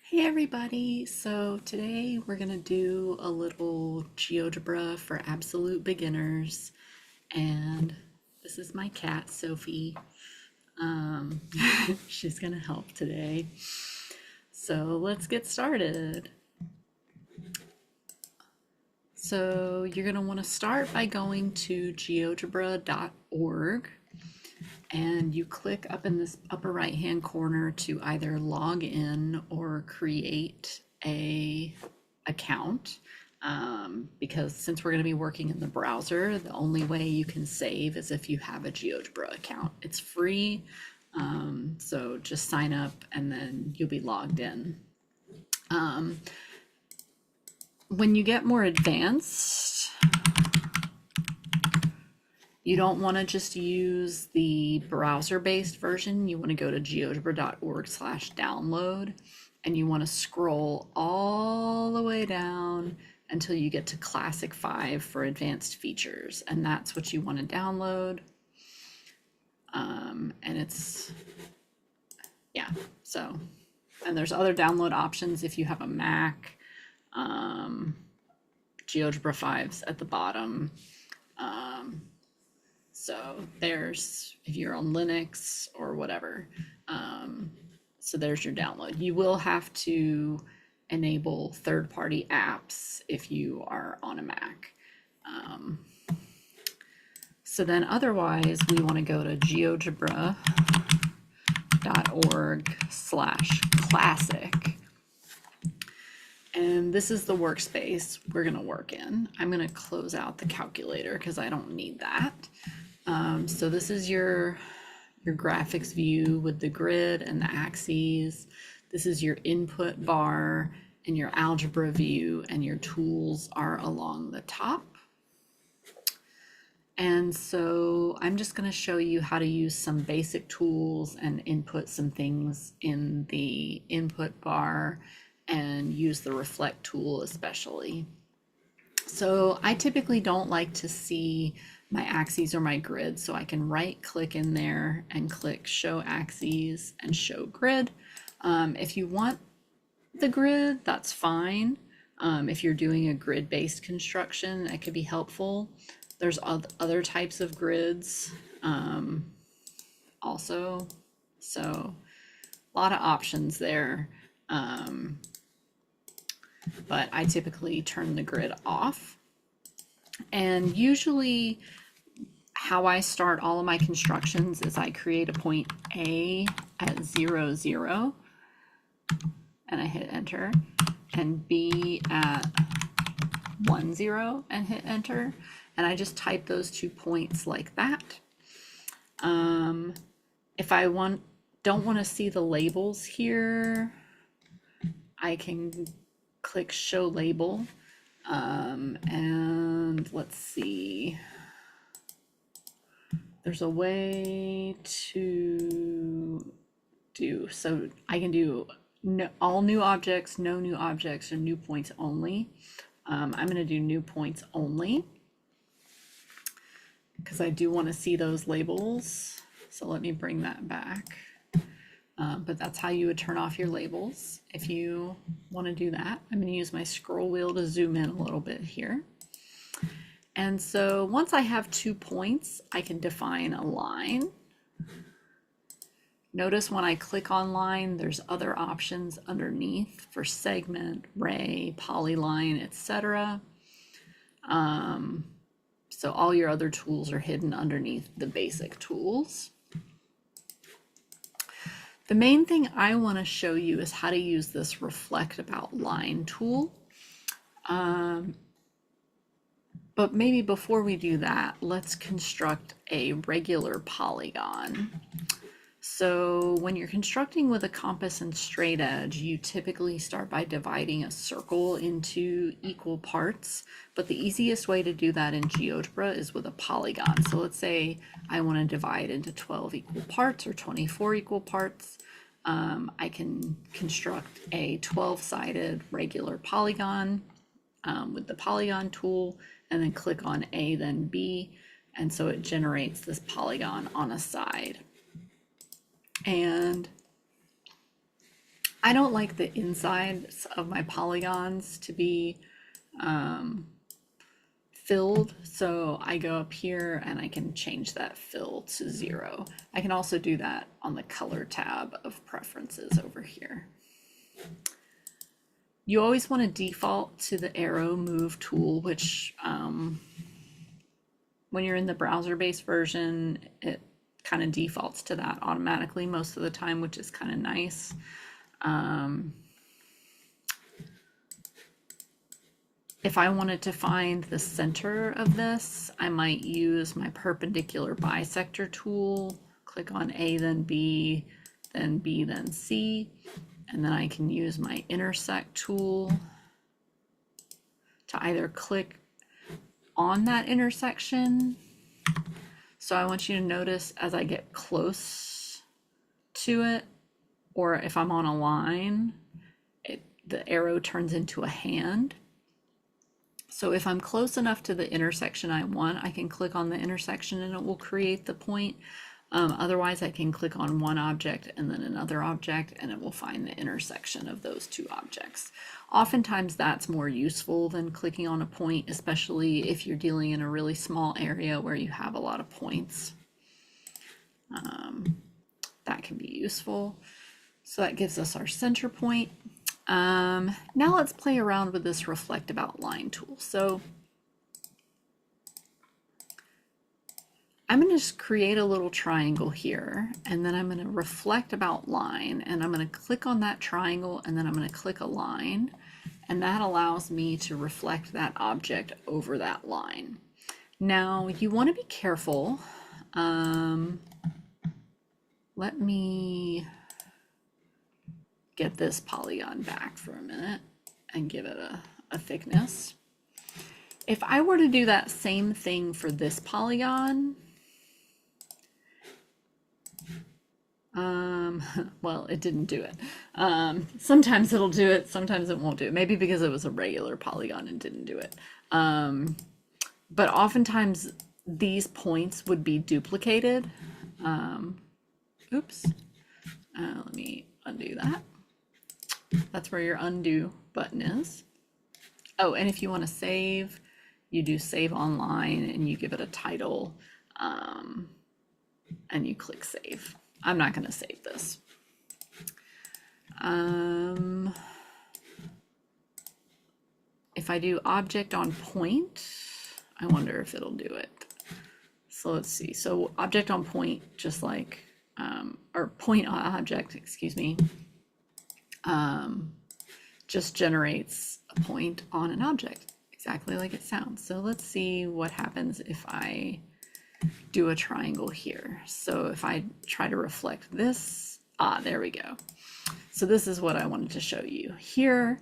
Hey everybody! So today we're going to do a little GeoGebra for absolute beginners, and this is my cat Sophie. Um, she's going to help today. So let's get started. So you're going to want to start by going to geogebra.org, and you click up in this upper right hand corner to either log in or create a account, because since we're going to be working in the browser, the only way you can save is if you have a GeoGebra account. It's free, so just sign up and then you'll be logged in. When you get more advanced, you don't want to just use the browser-based version. You want to go to geogebra.org/download, and you want to scroll all the way down until you get to Classic 5 for advanced features, and that's what you want to download. And it's, yeah, so, and there's other download options if you have a Mac. GeoGebra 5's at the bottom. So there's, if you're on Linux or whatever, so there's your download. You will have to enable third-party apps if you are on a Mac. So then otherwise, we want to go to geogebra.org/classic. And this is the workspace we're going to work in. I'm going to close out the calculator because I don't need that. So this is your graphics view with the grid and the axes. This is your input bar and your algebra view, and your tools are along the top. And so I'm just going to show you how to use some basic tools and input some things in the input bar and use the reflect tool especially. So I typically don't like to see my axes or my grid, so I can right click in there and click show axes and show grid. If you want the grid, that's fine. If you're doing a grid-based construction, that could be helpful. There's other types of grids also, so a lot of options there. But I typically turn the grid off. And usually how I start all of my constructions is I create a point A at 0, 0, and I hit enter, and B at 1, 0 and hit enter. And I just type those 2 points like that. If I don't want to see the labels here, I can click show label, and let's see, there's a way to do, so I can do all new objects, no new objects, or new points only. I'm going to do new points only because I do want to see those labels. So let me bring that back. But that's how you would turn off your labels if you want to do that. I'm going to use my scroll wheel to zoom in a little bit here. And so once I have 2 points, I can define a line. Notice when I click on line, there's other options underneath for segment, ray, polyline, etc. So all your other tools are hidden underneath the basic tools. The main thing I want to show you is how to use this reflect about line tool. But maybe before we do that, let's construct a regular polygon. So when you're constructing with a compass and straight edge, you typically start by dividing a circle into equal parts, but the easiest way to do that in GeoGebra is with a polygon. So let's say I want to divide into 12 equal parts or 24 equal parts. I can construct a 12-sided regular polygon with the polygon tool, and then click on A, then B, and so it generates this polygon on a side. And I don't like the insides of my polygons to be filled, so I go up here and I can change that fill to 0. I can also do that on the color tab of preferences over here. You always want to default to the arrow move tool, which when you're in the browser-based version, it kind of defaults to that automatically most of the time, which is kind of nice. If I wanted to find the center of this, I might use my perpendicular bisector tool, click on A, then B, then B, then C, and then I can use my intersect tool to either click on that intersection. So I want you to notice as I get close to it, or if I'm on a line, the arrow turns into a hand. So if I'm close enough to the intersection I want, I can click on the intersection and it will create the point. Otherwise, I can click on one object and then another object and it will find the intersection of those two objects. Oftentimes that's more useful than clicking on a point, especially if you're dealing in a really small area where you have a lot of points. That can be useful. So that gives us our center point. Now let's play around with this reflective outline tool. So I'm going to just create a little triangle here, and then I'm going to reflect about line, and I'm going to click on that triangle, and then I'm going to click a line, and that allows me to reflect that object over that line. Now you want to be careful. Let me get this polygon back for a minute and give it a thickness. If I were to do that same thing for this polygon, well, it didn't do it. Sometimes it'll do it, sometimes it won't do it. Maybe because it was a regular polygon and didn't do it. But oftentimes these points would be duplicated. Oops. Let me undo that. That's where your undo button is. Oh, and if you want to save, you do save online and you give it a title and you click save. I'm not going to save this. If I do object on point, I wonder if it'll do it. So let's see. So object on point, just like, or point on object, excuse me, just generates a point on an object, exactly like it sounds. So let's see what happens if I do a triangle here. So if I try to reflect this, there we go. So this is what I wanted to show you. Here,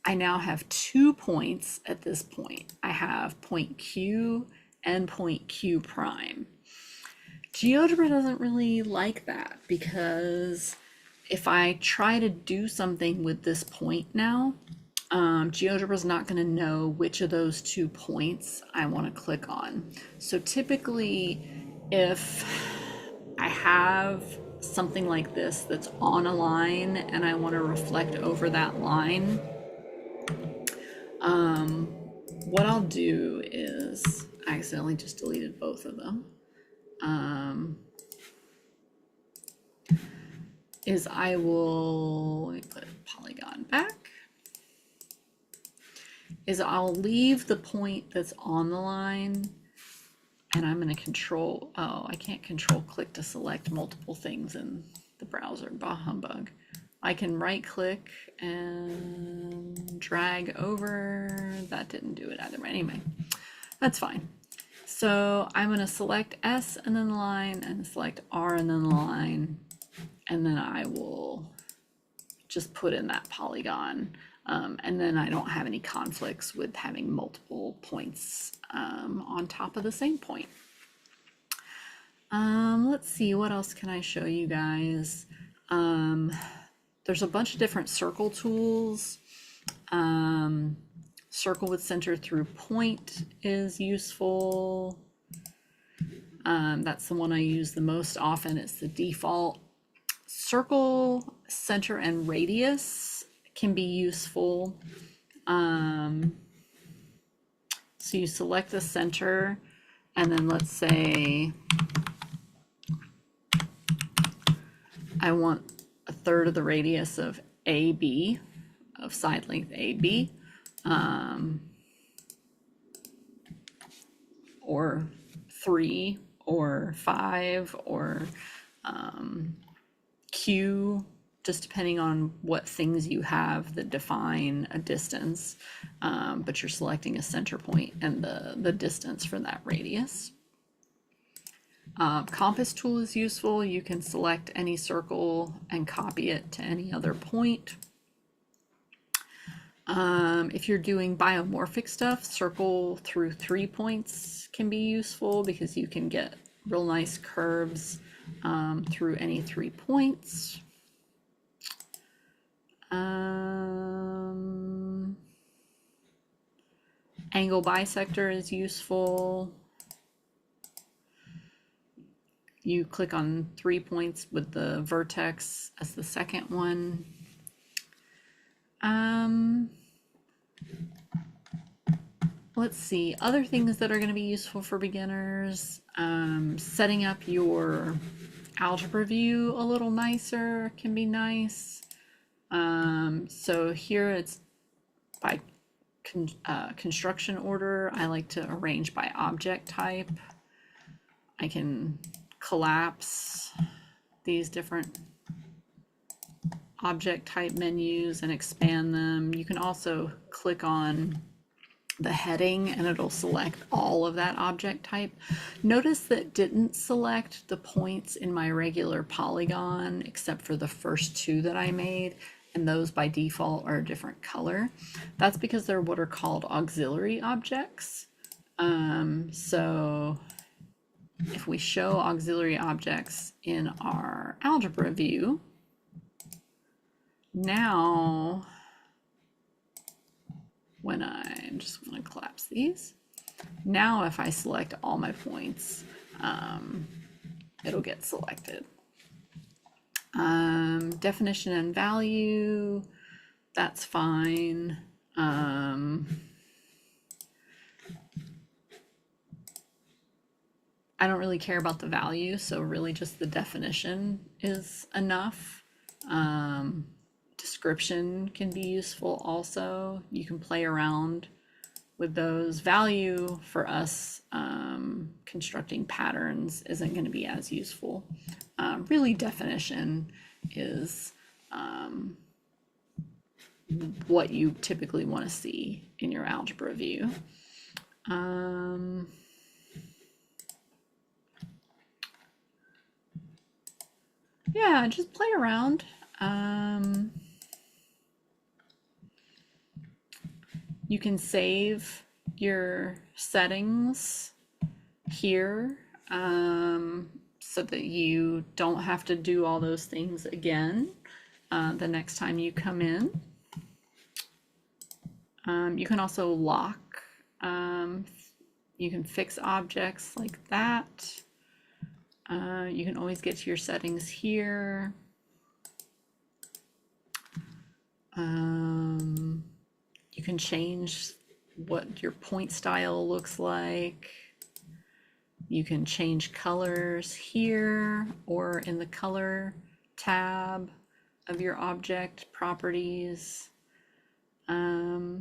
I now have 2 points at this point. I have point Q and point Q prime. GeoGebra doesn't really like that because if I try to do something with this point now, GeoGebra is not going to know which of those 2 points I want to click on. So typically, if I have something like this that's on a line and I want to reflect over that line, what I'll do is, I accidentally just deleted both of them, is I will, let me put polygon back, is I'll leave the point that's on the line and I'm going to control, oh, I can't control click to select multiple things in the browser, bah humbug. I can right click and drag over, that didn't do it either, anyway, that's fine. So I'm going to select S and then the line and select R and then the line, and then I will just put in that polygon. And then I don't have any conflicts with having multiple points on top of the same point. Let's see, what else can I show you guys? There's a bunch of different circle tools. Circle with center through point is useful. That's the one I use the most often. It's the default. Circle center and radius can be useful. So you select the center, and then let's say I want a third of the radius of AB, of side length AB, or 3 or 5 or Q, just depending on what things you have that define a distance, but you're selecting a center point and the distance for that radius. Compass tool is useful. You can select any circle and copy it to any other point. If you're doing biomorphic stuff, circle through 3 points can be useful because you can get real nice curves through any 3 points. Angle bisector is useful. You click on 3 points with the vertex as the second one. Let's see, other things that are going to be useful for beginners. Setting up your algebra view a little nicer can be nice. So here it's by construction order. I like to arrange by object type. I can collapse these different object type menus and expand them. You can also click on the heading and it'll select all of that object type. Notice that didn't select the points in my regular polygon except for the first 2 that I made, and those by default are a different color. That's because they're what are called auxiliary objects. So if we show auxiliary objects in our algebra view, now when I just want to collapse these, now if I select all my points, it'll get selected. Definition and value, that's fine. I don't really care about the value, so really just the definition is enough. Description can be useful also. You can play around with those. Value for us constructing patterns isn't going to be as useful. Really definition is what you typically want to see in your algebra view. Yeah, just play around. You can save your settings here so that you don't have to do all those things again the next time you come in. You can also lock. You can fix objects like that. You can always get to your settings here. You can change what your point style looks like. You can change colors here or in the color tab of your object properties. I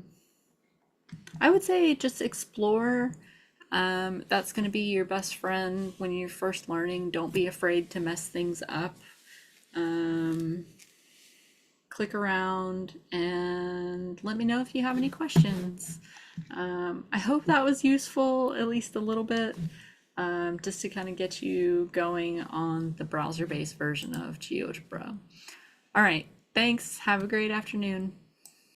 would say just explore. That's going to be your best friend when you're first learning. Don't be afraid to mess things up. Click around and let me know if you have any questions. I hope that was useful, at least a little bit, just to kind of get you going on the browser-based version of GeoGebra. All right, thanks. Have a great afternoon.